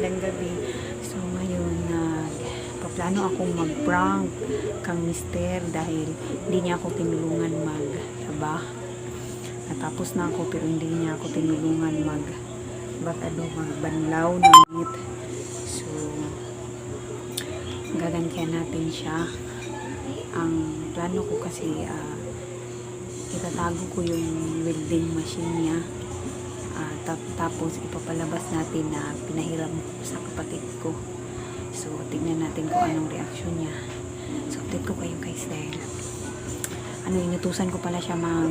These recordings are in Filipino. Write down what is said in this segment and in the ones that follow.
magandang gabi. So ngayon paplano akong mag-prank kang mister dahil hindi niya ako tinulungan mag-aba. Natapos na ako pero hindi niya ako tinulungan magbanlaw ng meat. So gagantihan natin siya. Ang plano ko kasi itatago ko yung welding machine niya. Tapos ipapalabas natin na pinahiram sa kapatid ko. So tignan natin kung anong reaksyon niya. So update ko kayo guys dahil inutusan ko pala siya na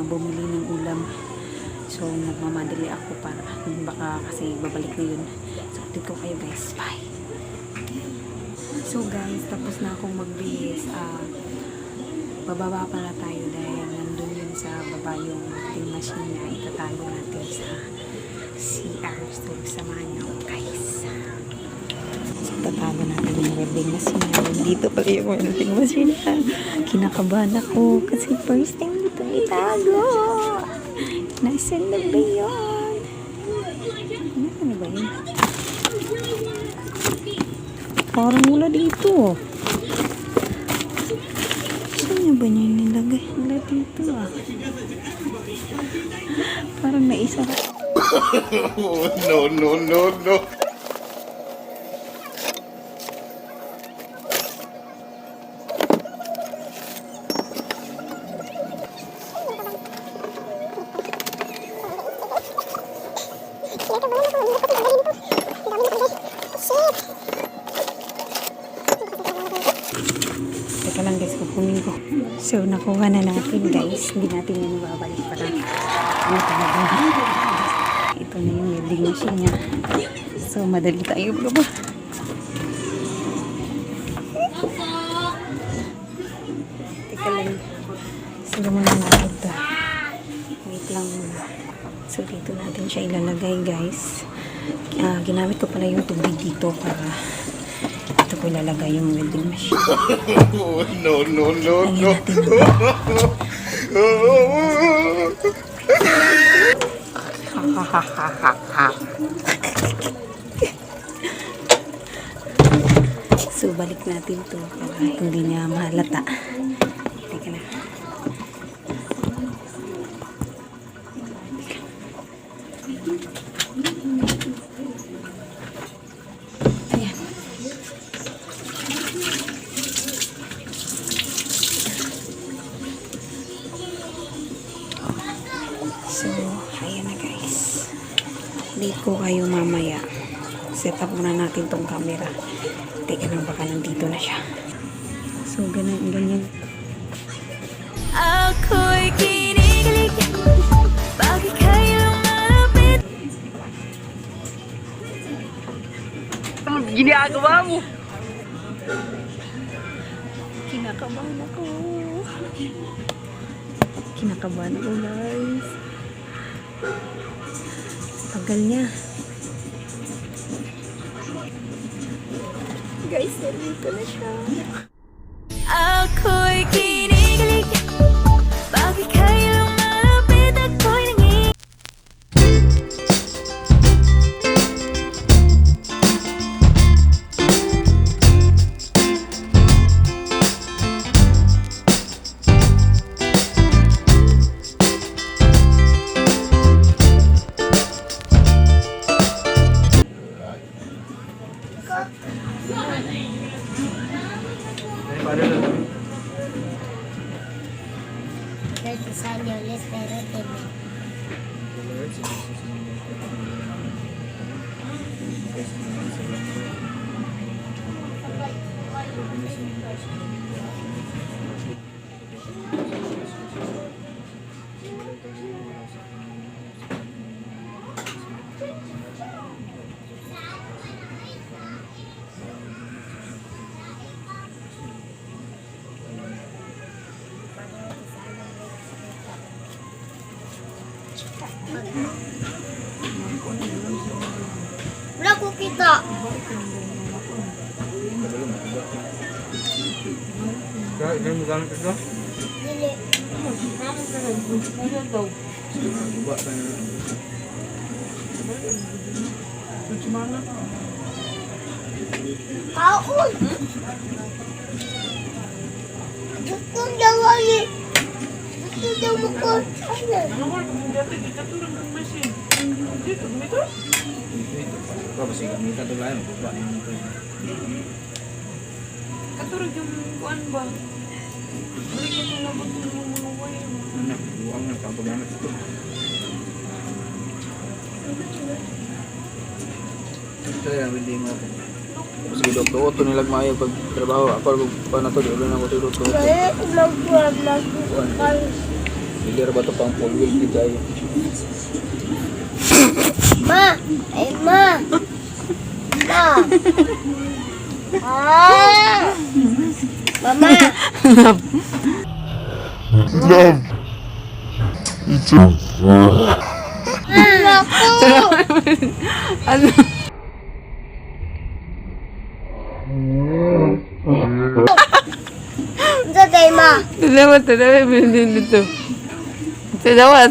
bumili ng ulam. So nagmamadali ako para baka kasi babalik na yun. So update ko kayo guys. Bye! So guys, tapos na akong magbihis. Bababa pala tayo dahil nandun yun sa baba yung welding machine niya. Itatago natin sa CR. So samahan niyo guys. So tatago natin yung welding machine niya. Dito pala yung welding machine niya. Kinakabahan ako kasi first time dito itago. Nasaan na ba yun? Nasaan na ba yun? Parang wala dito. Saan niya ba niya nilagay? Wala dito Parang naisa. No. Teka lang guys, kukunin ko. So, nakuha na natin guys. Hindi natin yung babalik para talaga. Ito na yung welding machine niya. So, madali tayo baba. Teka lang. So, muna natin ito. Wait lang muna. So, dito natin siya ilalagay guys. Ginamit ko pala yung tubig dito para ito ko ilalagay yung welding machine. No. Lagyan natin So, balik natin to para hindi niya mahalata. Teka na. Ayan. So, ayan na guys. Update ko kayo mamaya. Set up muna natin tong camera. Teka lang, baka nandito na siya. So, ganyan. Ako'y kinikilig pag ika'y lumalapit. Ano ginagawa mo? Kinakabahan ako. Kinakabahan ako guys. Tagal niya. Guys, nandito na siya. Ako'y kinikilig pag ika'y lumalapit. Ako'y nanginig. Sa inyo, let's pero wala ko kita. Kaya, ganyan mo gamit ito? Dili. Iba tayo. Kaon! Gusto daw ay. Gusto daw mo ko. Apa sih kami tadi lain buka ini tuh. Katurog yung kuan ba? Balik ko na ba mga wire. Anak, buang na kapag banget itu. Saya hindi mo ako. Sige doktor, ito nilag maayo pag trabaho. Ako pa na to, di ulo na ako to doktor. Kaya magkuhan. Hindi ra ba ito pang full wheel di tayo. Ma! Ay, ma! Ma! Ah! Mama! Ano? Sa tayo, ma! Tadawa, bilhin dito. Tadawa.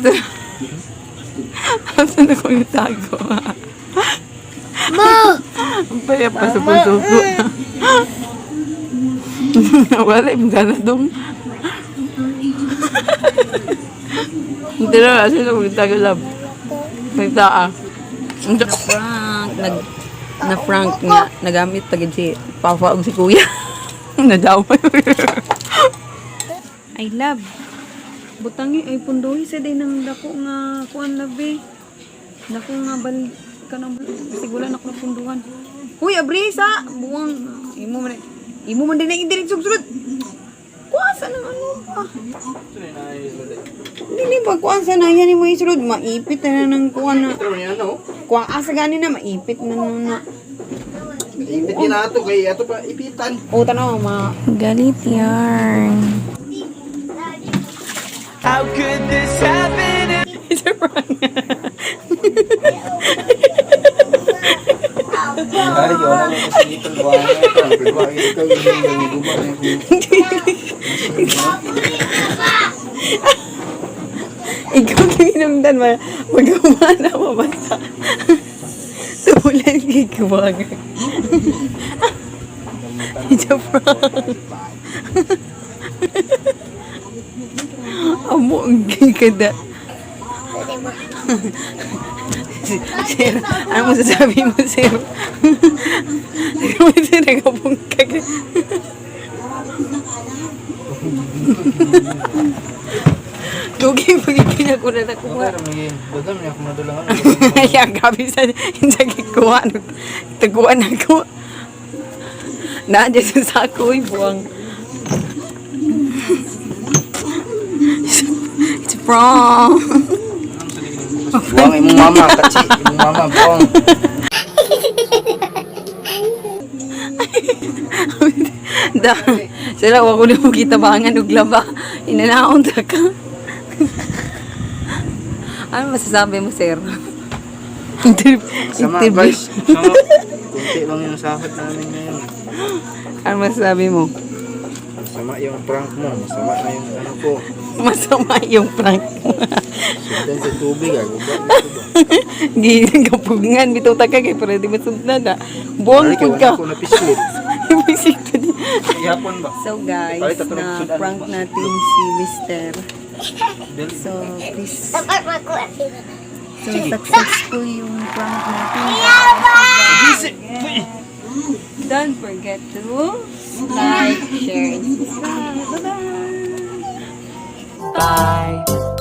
Asan na ko yung tago? Ma! Ang paya pa sa puso ko. Wala, yung gana dong. Tadawa, asan na ko yung tago, love? Nagtaa. Na-prank nga. Nagamit pagid si Papa o si Kuya. Nadaway. I love. Butangi ay pundohi sa day ng dako nga kuan labi. Dako nga bal kanang sigula na ko na punduhan. Huy, abrisa, buwang imo man din na indirect sugsurod. Kuasa nang ano pa. Dili ba kuasa na yan mo isurod maipit na nang kuan na. Pero niya no. Kuasa gani na maipit na. Ipit din ato kay ato pa ipitan. O tanaw ma galit yarn. How could this happen? It's a prank. Ay, yo na ko sa dito buwan. Pero ay ikaw yung gumawa niya. Ikaw kinamdan mo, magumana mo basta. Tubulan kay kuwag. It's a prank. Amo ang gigada. Sir, ano mo sasabi mo, sir? Ano mo sir, nagabungkag. Lugi pagiging ako na nakuha. Pero may dagam niya kung nadulangan. Kaya gabi sa gikuha. Taguan ako. Nandiyan sa sako, buwang. It's prank. Buang imong mama kaci, imong mama buang. Da, sila wa ko na kita bangan og laba. Inanaon ta ka. Ano masasabi mo, sir? Sama guys. Sama. Kunti lang yung sahod namin ngayon. Ano masasabi mo? Masama yung prank mo. Masama na yung ano ko. Masama yung prank mo. Sundan sa tubig ah. Gikapugngan, bitaw ta ka kay para di masugdan na. Buwang pud ka. Ako na pislit. Ibisik ko din. Ihapon ba? So guys, na prank natin si Mr. So please, Dapat makuha. so successful yung prank natin. Don't forget to like, share, and subscribe. Bye-bye! Bye!